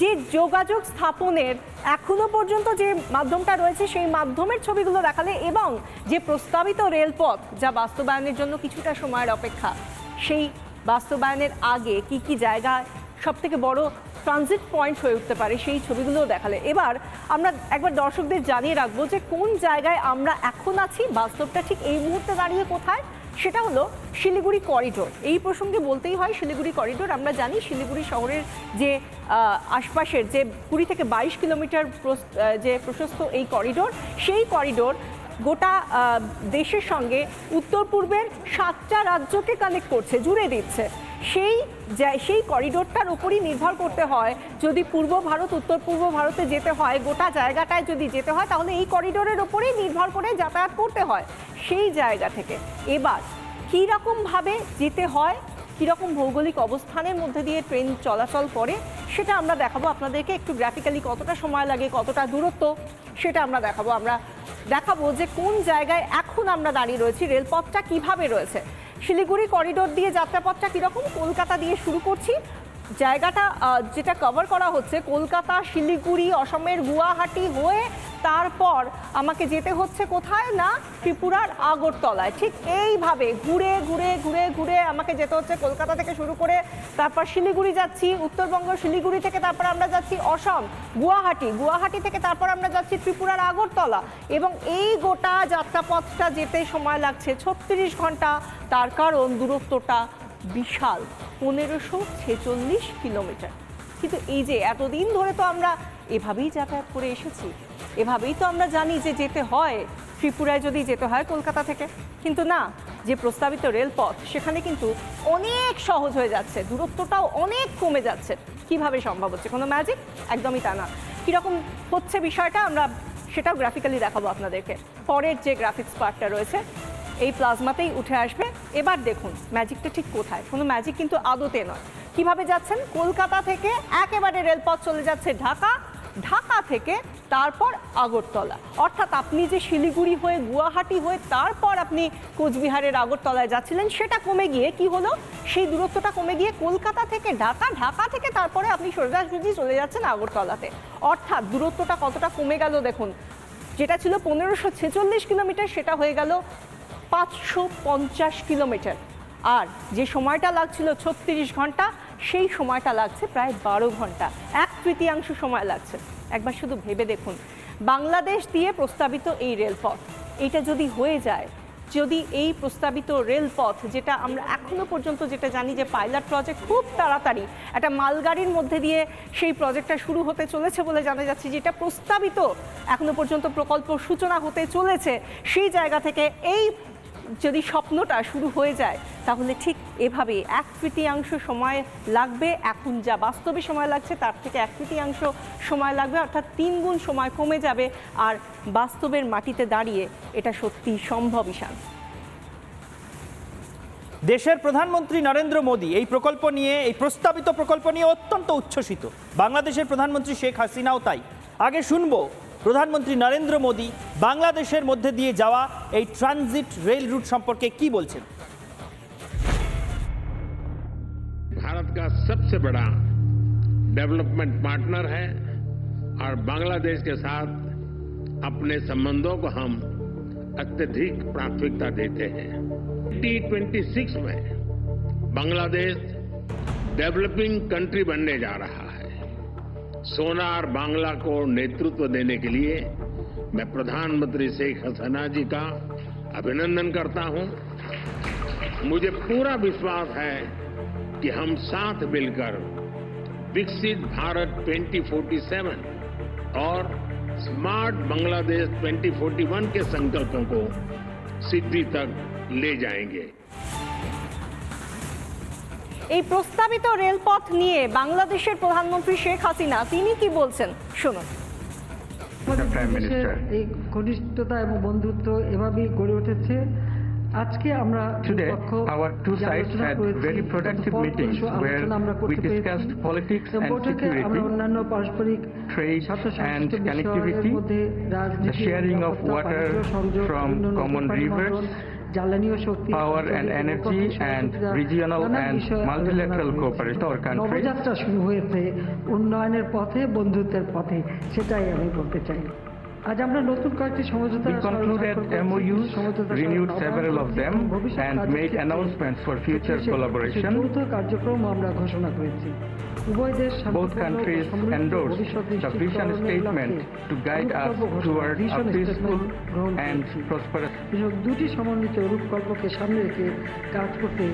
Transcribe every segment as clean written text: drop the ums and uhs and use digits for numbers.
যে যোগাযোগ স্থাপনের এখনো পর্যন্ত যে মাধ্যমটা রয়েছে সেই মাধ্যমের ছবিগুলো দেখালে এবং যে প্রস্তাবিত রেলপথ যা বাস্তবায়নের জন্য কিছুটা সময়ের অপেক্ষা, সেই বাস্তবায়নের আগে কি কি জায়গায় সবথেকে বড় ট্রানজিট পয়েন্ট হয়ে উঠতে পারে সেই ছবিগুলো দেখালে এবার আমরা একবার দর্শকদের জানিয়ে রাখবো যে কোন জায়গায় আমরা এখন আছি, বাস্তবটা ঠিক এই মুহূর্তে দাঁড়িয়ে কোথায়। সেটা হলো শিলিগুড়ি করিডোর। এই প্রসঙ্গে বলতেই হয় শিলিগুড়ি করিডোর। আমরা জানি শিলিগুড়ি শহরের যে আশপাশের যে 20 থেকে 22 কিলোমিটার যে প্রশস্ত এই করিডোর, সেই করিডোর গোটা দেশের সঙ্গে উত্তর পূর্বের 7টা রাজ্যকে কানেক্ট করছে, জুড়ে দিচ্ছে। সেই করিডোরটার উপরই নির্ভর করতে হয়। যদি পূর্ব ভারত উত্তর পূর্ব ভারতে যেতে হয়, গোটা জায়গাটায় যদি যেতে হয়, তাহলে এই করিডোরের উপরেই নির্ভর করে যাতায়াত করতে হয়। সেই জায়গা থেকে এবার কী রকমভাবে যেতে হয়, কীরকম ভৌগোলিক অবস্থানের মধ্যে দিয়ে ট্রেন চলাচল করে, সেটা আমরা দেখাবো আপনাদেরকে। একটু গ্রাফিক্যালি কতটা সময় লাগে, কতটা দূরত্ব, সেটা আমরা দেখাবো যে কোন জায়গায় এখন আমরা দাঁড়িয়ে রয়েছি, রেলপথটা কিভাবে রয়েছে। শিলিগুড়ি করিডোর দিয়ে যাত্রাপথটা কীরকম, কলকাতা দিয়ে শুরু করছি। জায়গাটা যেটা কভার করা হচ্ছে কলকাতা, শিলিগুড়ি, অসমের গুয়াহাটি হয়ে তারপর আমাকে যেতে হচ্ছে কোথায় না, ত্রিপুরার আগরতলায়। ঠিক এইভাবে ঘুরে ঘুরে ঘুরে ঘুরে আমাকে যেতে হচ্ছে কলকাতা থেকে শুরু করে, তারপর শিলিগুড়ি যাচ্ছি, উত্তরবঙ্গ শিলিগুড়ি থেকে তারপর আমরা যাচ্ছি অসম গুয়াহাটি থেকে তারপর আমরা যাচ্ছি ত্রিপুরার আগরতলা। এবং এই গোটা যাত্রাপথটা যেতে সময় লাগছে 36 ঘন্টা। তার কারণ দূরত্বটা বিশাল, 1546 কিলোমিটার। কিন্তু এই যে এতদিন ধরে তো আমরা এভাবেই যাতায়াত করে এসেছি, এভাবেই তো আমরা জানি যে যেতে হয় ত্রিপুরায় যদি যেতে হয় কলকাতা থেকে। কিন্তু না, যে প্রস্তাবিত রেলপথ সেখানে কিন্তু অনেক সহজ হয়ে যাচ্ছে, দূরত্বটাও অনেক কমে যাচ্ছে। কিভাবে সম্ভব হচ্ছে? কোনো ম্যাজিক? একদমই তা না। কীরকম হচ্ছে বিষয়টা আমরা সেটাও গ্রাফিক্যালি দেখাবো আপনাদেরকে। পরের যে গ্রাফিক্স পার্টটা রয়েছে এই প্লাজমাতেই উঠে আসবে। এবার দেখুন ম্যাজিকটা ঠিক কোথায়। কোনো ম্যাজিক কিন্তু আদতে নয়। কিভাবে যাচ্ছেন? কলকাতা থেকে একেবারে রেলপথ চলে যাচ্ছে ঢাকা থেকে তারপর আগরতলা। অর্থাৎ আপনি যে শিলিগুড়ি হয়ে গুয়াহাটি হয়ে তারপর আপনি কোচবিহারের আগরতলায় যাচ্ছিলেন, সেটা কমে গিয়ে কি হলো, সেই দূরত্বটা কমে গিয়ে কলকাতা থেকে ঢাকা থেকে তারপরে আপনি সোজাসুজি চলে যাচ্ছেন আগরতলাতে। অর্থাৎ দূরত্বটা কতটা কমে গেল দেখুন। যেটা ছিল 1546 কিলোমিটার সেটা হয়ে গেল 550 কিলোমিটার। আর যে সময়টা লাগছিল 36 ঘন্টা, সেই সময়টা লাগছে প্রায় 12 ঘন্টা, 1/3 সময় লাগছে। একবার শুধু ভেবে দেখুন, বাংলাদেশ দিয়ে প্রস্তাবিত এই রেলপথ, এইটা যদি হয়ে যায়, যদি এই প্রস্তাবিত রেলপথ, যেটা আমরা এখনো পর্যন্ত যেটা জানি যে পাইলট প্রজেক্ট, খুব তাড়াতাড়ি একটা মালগাড়ির মধ্যে দিয়ে সেই প্রজেক্টটা শুরু হতে চলেছে বলে জানা যাচ্ছে, যেটা প্রস্তাবিত এখনো পর্যন্ত প্রকল্প সূচনা হতে চলেছে, সেই জায়গা থেকে এই যদি স্বপ্নটা শুরু হয়ে যায়, তাহলে ঠিক এভাবে 1/3 সময় লাগবে। এখন যা বাস্তবে সময় লাগছে তার থেকে 1/3 সময় লাগবে, অর্থাৎ 3 গুণ সময় কমে যাবে। আর বাস্তবের মাটিতে দাঁড়িয়ে এটা সত্যি সম্ভব। ঈশান, দেশের প্রধানমন্ত্রী নরেন্দ্র মোদী এই প্রকল্প নিয়ে, এই প্রস্তাবিত প্রকল্প নিয়ে অত্যন্ত উচ্ছ্বসিত। বাংলাদেশের প্রধানমন্ত্রী শেখ হাসিনাও তাই। আগে শুনবো প্রধানমন্ত্রী নরেন্দ্র মোদী বাংলাদেশের মধ্যে দিয়ে যাওয়া এই ট্রানজিট রেল রুট সম্পর্কে কি বলছেন। भारत का सबसे बड़ा डेवलपमेंट पार्टनर है और बांग्लादेश के साथ अपने संबंधों को हम अत्यधिक प्राथमिकता देते हैं। 2026 में बांग्लादेश डेवलपिंग कंट्री बनने जा रहा है। सोनार बांग्ला को नेतृत्व देने के लिए मैं प्रधानमंत्री शेख हसीना जी का अभिनंदन करता हूं। मुझे पूरा विश्वास है कि हम साथ मिलकर विकसित भारत 2047 और स्मार्ट बांग्लादेश 2041 के संकल्पों को सिद्धि तक ले जाएंगे। এই প্রস্তাবিত রেলপথ নিয়ে বাংলাদেশের প্রধানমন্ত্রী শেখ হাসিনা তিনি কি বলছেন শুনুন। এই ঘনিষ্ঠতা এবং বন্ধুত্ব এভাবেই গড়ে উঠেছে। আজকে আমরা Today, our two sides had very productive meetings where we discussed politics and security, অন্যান্য পারস্পরিক trade and connectivity, the sharing of water from common rivers, জ্বালানি ও শক্তি, power and energy and regional and multilateral cooperation our countries. Nabajatra শুরু হয়েছে উন্নয়নের পথে, বন্ধুত্বের পথে, সেটাই আমি বলতে চাই। আজ আমরা নতুন কয়েকটি সমঝোতা We concluded MOUs, renewed several of them, and made announcements for future collaboration. যৌথ কার্যক্রম আমরা ঘোষণা করেছি। উভয় দেশ Both countries endorsed the vision statement to guide us toward a peaceful and prosperous. দুটি সমন্বিত রূপকল্পকে সামনে রেখে কাজ করতে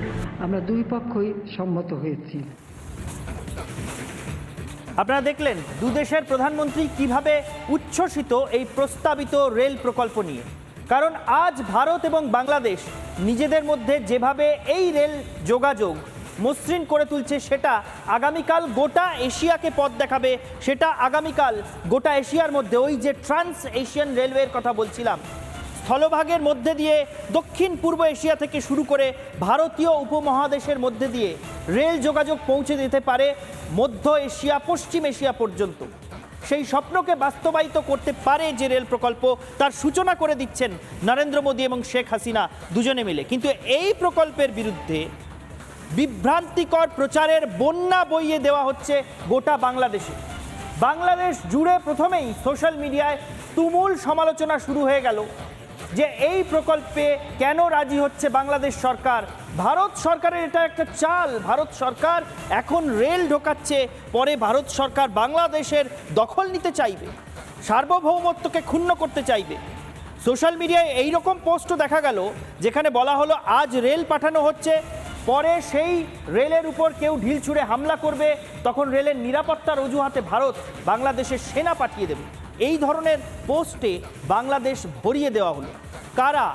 আমরা দুই পক্ষই সম্মত হয়েছি। আপনারা দেখলেন দুদেশের প্রধানমন্ত্রী কিভাবে উচ্ছ্বসিত এই প্রস্তাবিত রেল প্রকল্প নিয়ে। কারণ আজ ভারত এবং বাংলাদেশ নিজেদের মধ্যে যেভাবে এই রেল যোগাযোগ মসৃণ করে তুলছে, সেটা আগামীকাল গোটা এশিয়াকে পথ দেখাবে। সেটা আগামীকাল গোটা এশিয়ার মধ্যে ওই যে ট্রান্স এশিয়ান রেলওয়ের কথা বলছিলাম, স্থলভাগের মধ্যে দিয়ে দক্ষিণ পূর্ব এশিয়া থেকে শুরু করে ভারতীয় উপমহাদেশের মধ্যে দিয়ে রেল যোগাযোগ পৌঁছে যেতে পারে মধ্য এশিয়া, পশ্চিম এশিয়া পর্যন্ত। সেই স্বপ্নকে বাস্তবায়িত করতে পারে যে রেল প্রকল্প, তার সূচনা করে দিচ্ছেন নরেন্দ্র মোদী এবং শেখ হাসিনা দুজনে মিলে। কিন্তু এই প্রকল্পের বিরুদ্ধে বিভ্রান্তিকর প্রচারের বন্যা বইয়ে দেওয়া হচ্ছে গোটা বাংলাদেশে। বাংলাদেশ জুড়ে প্রথমেই সোশ্যাল মিডিয়ায় তুমুল সমালোচনা শুরু হয়ে গেল যে এই প্রকল্পে কেন রাজি হচ্ছে বাংলাদেশ সরকার। ভারত সরকারের এটা একটা চাল, ভারত সরকার এখন রেল ঢোকাচ্ছে, পরে ভারত সরকার বাংলাদেশের দখল নিতে চাইবে, সার্বভৌমত্বকে ক্ষুণ্ণ করতে চাইবে। সোশ্যাল মিডিয়ায় এই রকম পোস্টও দেখা গেল যেখানে বলা হলো আজ রেল পাঠানো হচ্ছে, পরে সেই রেলের উপর কেউ ঢিল ছুঁড়ে হামলা করবে, তখন রেলের নিরাপত্তার অজুহাতে ভারত বাংলাদেশের সেনা পাঠিয়ে দেবে। এই ধরনের পোস্টে বাংলাদেশ ভরিয়ে দেওয়া হলো। কারা,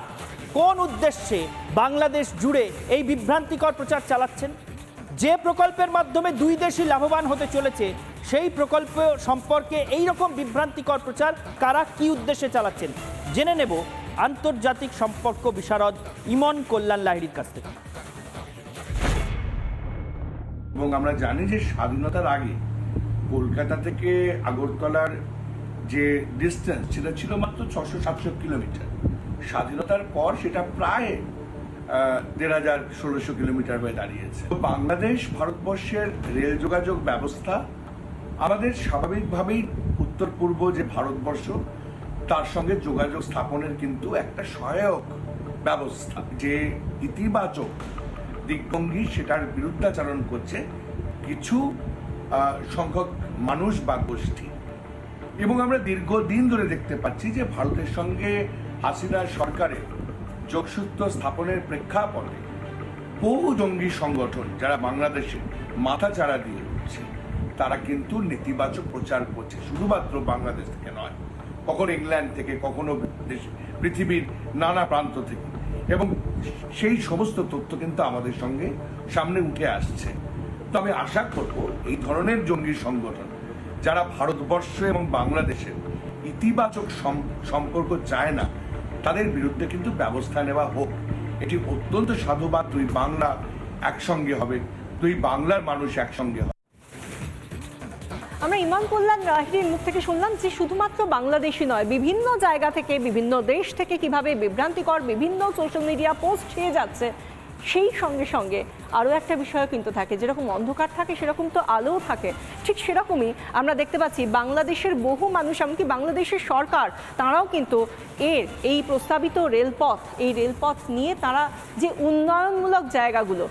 কোন উদ্দেশ্যে বাংলাদেশ জুড়ে এই বিভ্রান্তিকর প্রচার চালাচ্ছেন? যে প্রকল্পের মাধ্যমে দুই দেশই লাভবান হতে চলেছে, সেই প্রকল্প সম্পর্কে এই রকম বিভ্রান্তিকর প্রচার কারা কি উদ্দেশ্যে চালাচ্ছেন জেনে নেব আন্তর্জাতিক সম্পর্ক বিশারদ ইমন কল্যাণ লাহিড়ীর কাছ থেকে। এবং আমরা জানি যে স্বাধীনতার আগে কলকাতা থেকে আগরতলার যে ডিস্টেন্স সেটা ছিল মাত্র 600-700 কিলোমিটার। স্বাধীনতার পর সেটা প্রায় 1500-1600 কিলোমিটার হয়ে দাঁড়িয়েছে। বাংলাদেশ ভারতবর্ষের রেল যোগাযোগ ব্যবস্থা আমাদের স্বাভাবিকভাবেই উত্তর পূর্ব যে ভারতবর্ষ তার সঙ্গে যোগাযোগ স্থাপনের কিন্তু একটা সহায়ক ব্যবস্থা। যে ইতিবাচক দিকভঙ্গি সেটার বিরুদ্ধাচরণ করছে কিছু সংখ্যক মানুষ বা গোষ্ঠী। এবং আমরা দীর্ঘদিন ধরে দেখতে পাচ্ছি যে ভারতের সঙ্গে হাসিনা সরকারের যোগসূত্র স্থাপনের প্রেক্ষাপটে বহু জঙ্গি সংগঠন যারা বাংলাদেশে মাথাচাড়া দিয়ে উঠছে, তারা কিন্তু নেতিবাচক প্রচার করছে, শুধুমাত্র বাংলাদেশ থেকে নয়, কখনো ইংল্যান্ড থেকে, কখনো পৃথিবীর নানা প্রান্ত থেকে। এবং সেই সমস্ত তথ্য কিন্তু আমাদের সঙ্গে সামনে উঠে আসছে। তো আমি আশা করব এই ধরনের জঙ্গি সংগঠন যারা ভারতবর্ষ এবং বাংলাদেশের ইতিবাচক সম্পর্ক চায় না, তাদের বিরুদ্ধে কিন্তু ব্যবস্থা নেওয়া হোক। এটি অত্যন্ত সাধুবাদ। দুই বাংলা একসঙ্গে হবে, দুই বাংলার মানুষ একসঙ্গে হবে। আমরা ইমন কল্যাণ লাহিড়ীর মুখ থেকে শুনলাম যে শুধুমাত্র বাংলাদেশই নয়, বিভিন্ন জায়গা থেকে, বিভিন্ন দেশ থেকে কিভাবে বিভ্রান্তিকর বিভিন্ন সোশ্যাল মিডিয়া পোস্ট ছেয়ে যাচ্ছে। সেই সঙ্গে সঙ্গে আরও একটা বিষয় কিন্তু থাকে, যেরকম অন্ধকার থাকে সেরকম তো আলোও থাকে। ঠিক সেরকমই আমরা দেখতে পাচ্ছি বাংলাদেশের বহু মানুষ, এমনকি বাংলাদেশের সরকার, তারাও কিন্তু এই প্রস্তাবিত এই রেলপথ নিয়ে তারা যে উন্নয়নমূলক জায়গাগুলো,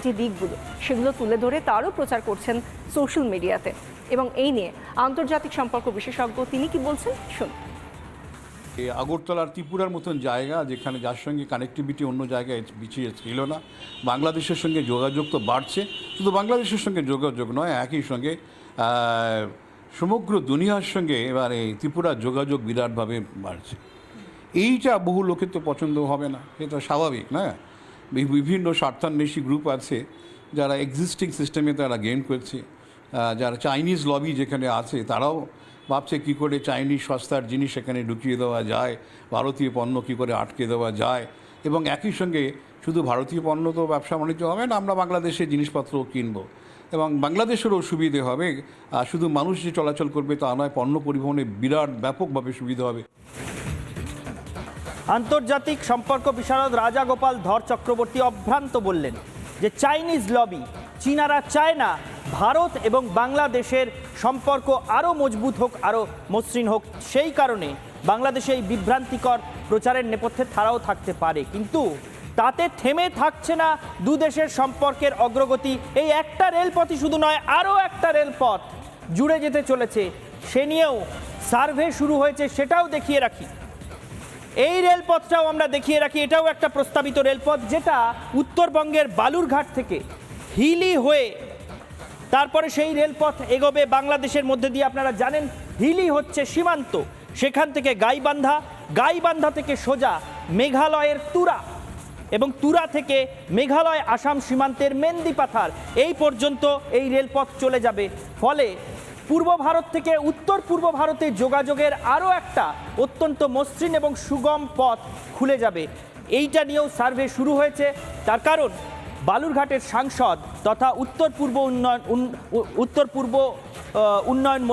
যে দিকগুলো, সেগুলো তুলে ধরে তারও প্রচার করছেন সোশ্যাল মিডিয়াতে। এবং এই নিয়ে আন্তর্জাতিক সম্পর্ক বিশেষজ্ঞ তিনি কি বলছেন শুনুন। আগরতলার ত্রিপুরার মতন জায়গা, যেখানে যার সঙ্গে কানেক্টিভিটি অন্য জায়গায় পিছিয়ে ছিল না, বাংলাদেশের সঙ্গে যোগাযোগ তো বাড়ছে। শুধু বাংলাদেশের সঙ্গে যোগাযোগ নয়, একই সঙ্গে সমগ্র দুনিয়ার সঙ্গে এবার এই ত্রিপুরার যোগাযোগ বিরাটভাবে বাড়ছে। এইটা বহু লোকের তো পছন্দ হবে না, এটা স্বাভাবিক না। বিভিন্ন স্বার্থান্বেষী গ্রুপ আছে যারা এক্সিস্টিং সিস্টেমে তারা গেম করছে। যারা চাইনিজ লবি যেখানে আছে, তারাও ভাবছে কী করে চাইনিজ সস্তার জিনিস সেখানে ঢুকিয়ে দেওয়া যায়, ভারতীয় পণ্য কী করে আটকে দেওয়া যায়। এবং একই সঙ্গে শুধু ভারতীয় পণ্য তো ব্যবসা বাণিজ্য হবে না, আমরা বাংলাদেশের জিনিসপত্রও কিনবো এবং বাংলাদেশেরও সুবিধে হবে। শুধু মানুষ যে চলাচল করবে তা নয়, পণ্য পরিবহনে বিরাট ব্যাপকভাবে সুবিধা হবে। আন্তর্জাতিক সম্পর্ক বিশারদ রাজা গোপাল ধর চক্রবর্তী অভ্রান্ত বললেন যে চাইনিজ লবি, চীনারা চায় না ভারত এবং বাংলাদেশের সম্পর্ক আরও মজবুত হোক, আরও মসৃণ হোক। সেই কারণে বাংলাদেশে এই বিভ্রান্তিকর প্রচারের নেপথ্যে তারাও থাকতে পারে, কিন্তু তাতে থেমে থাকছে না দু দেশের সম্পর্কের অগ্রগতি। এই একটা রেলপথই শুধু নয়, আরও একটা রেলপথ জুড়ে যেতে চলেছে, সে নিয়েও সার্ভে শুরু হয়েছে, সেটাও দেখিয়ে রাখি। এই রেলপথটাও আমরা দেখিয়ে রাখি, এটাও একটা প্রস্তাবিত রেলপথ, যেটা উত্তরবঙ্গের বালুরঘাট থেকে হিলি হয়ে তারপরে সেই রেলপথ এগোবে বাংলাদেশের মধ্যে দিয়ে। আপনারা জানেন হিলি হচ্ছে সীমান্ত, সেখান থেকে গাইবান্ধা থেকে সোজা মেঘালয়ের তুরা, এবং তুরা থেকে মেঘালয় আসাম সীমান্তের মেন্দিপাথার এই পর্যন্ত এই রেলপথ চলে যাবে। ফলে পূর্ব ভারত থেকে উত্তর পূর্ব ভারতে যোগাযোগের আরও একটা অত্যন্ত মসৃণ এবং সুগম পথ খুলে যাবে। এইটা নিয়েও সার্ভে শুরু হয়েছে। তার কারণ বালুরঘাটের সাংসদ তথা উত্তর পূর্ব উন্নয়ন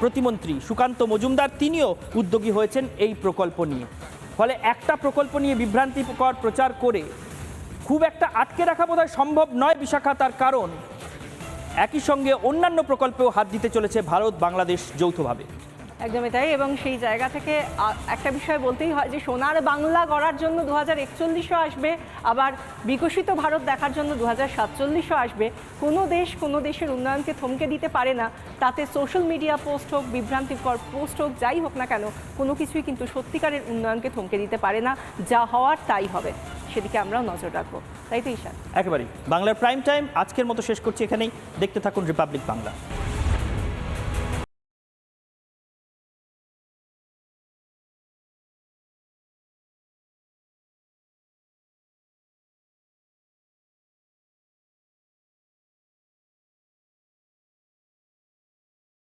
প্রতিমন্ত্রী সুকান্ত মজুমদার, তিনিও উদ্যোগী হয়েছেন এই প্রকল্প নিয়ে। ফলে একটা প্রকল্প নিয়ে বিভ্রান্তিকর প্রচার করে খুব একটা আটকে রাখা বোধহয় সম্ভব নয় বিশাখা। তার কারণ একই সঙ্গে অন্যান্য প্রকল্পেও হাত দিতে চলেছে ভারত বাংলাদেশ যৌথভাবে। একদমই তাই, এবং সেই জায়গা থেকে একটা বিষয় বলতেই হয় যে সোনার বাংলা গড়ার জন্য 2041ও আসবে, আবার বিকশিত ভারত দেখার জন্য 2047ও আসবে। কোনো দেশ কোনো দেশের উন্নয়নকে থমকে দিতে পারে না, তাতে সোশ্যাল মিডিয়া পোস্ট হোক, বিভ্রান্তিকর পোস্ট হোক, যাই হোক না কেন, কোনো কিছুই কিন্তু সত্যিকারের উন্নয়নকে থমকে দিতে পারে না। যা হওয়ার তাই হবে, সেদিকে আমরাও নজর রাখবো, তাই তো ঈশান? একেবারেই। বাংলার প্রাইম টাইম আজকের মতো শেষ করছি এখানেই। দেখতে থাকুন রিপাবলিক বাংলা।